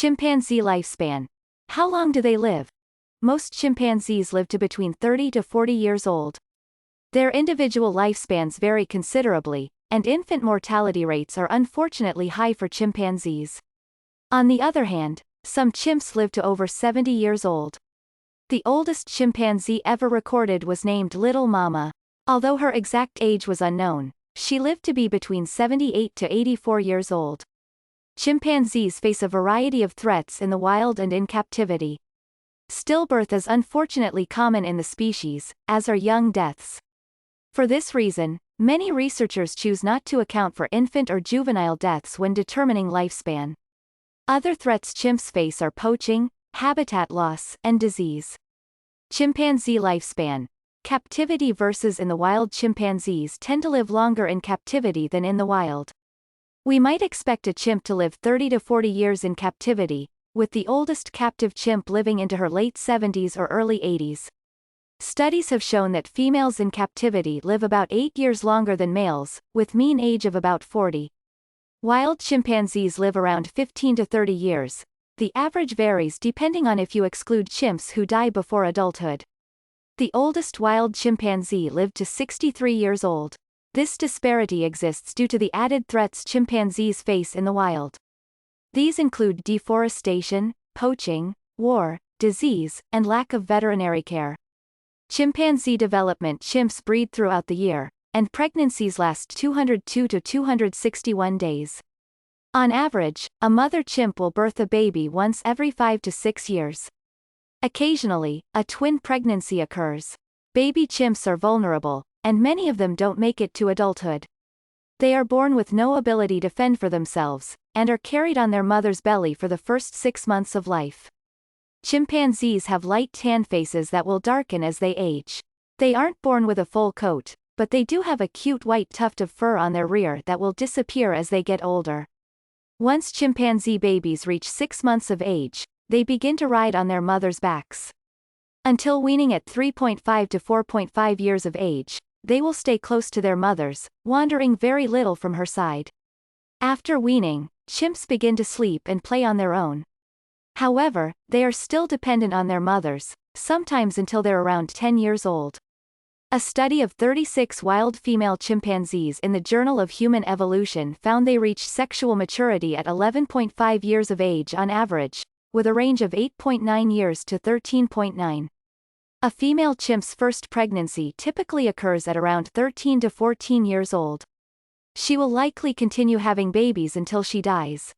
Chimpanzee lifespan. How long do they live? Most chimpanzees live to between 30 to 40 years old. Their individual lifespans vary considerably, and infant mortality rates are unfortunately high for chimpanzees. On the other hand, some chimps live to over 70 years old. The oldest chimpanzee ever recorded was named Little Mama. Although her exact age was unknown, she lived to be between 78 to 84 years old. Chimpanzees face a variety of threats in the wild and in captivity. Stillbirth is unfortunately common in the species, as are young deaths. For this reason, many researchers choose not to account for infant or juvenile deaths when determining lifespan. Other threats chimps face are poaching, habitat loss, and disease. Chimpanzee lifespan. Captivity versus in the wild. Chimpanzees tend to live longer in captivity than in the wild. We might expect a chimp to live 30 to 40 years in captivity, with the oldest captive chimp living into her late 70s or early 80s. Studies have shown that females in captivity live about 8 years longer than males, with mean age of about 40. Wild chimpanzees live around 15 to 30 years. The average varies depending on if you exclude chimps who die before adulthood. The oldest wild chimpanzee lived to 63 years old. This disparity exists due to the added threats chimpanzees face in the wild. These include deforestation, poaching, war, disease, and lack of veterinary care. Chimpanzee development. Chimps breed throughout the year, and pregnancies last 202 to 261 days. On average, a mother chimp will birth a baby once every 5 to 6 years. Occasionally, a twin pregnancy occurs. Baby chimps are vulnerable, and many of them don't make it to adulthood. They are born with no ability to fend for themselves, and are carried on their mother's belly for the first 6 months of life. Chimpanzees have light tan faces that will darken as they age. They aren't born with a full coat, but they do have a cute white tuft of fur on their rear that will disappear as they get older. Once chimpanzee babies reach 6 months of age, they begin to ride on their mothers' backs. Until weaning at 3.5 to 4.5 years of age, they will stay close to their mothers, wandering very little from her side. After weaning, chimps begin to sleep and play on their own. However, they are still dependent on their mothers, sometimes until they're around 10 years old. A study of 36 wild female chimpanzees in the Journal of Human Evolution found they reached sexual maturity at 11.5 years of age on average, with a range of 8.9 years to 13.9. A female chimp's first pregnancy typically occurs at around 13 to 14 years old. She will likely continue having babies until she dies.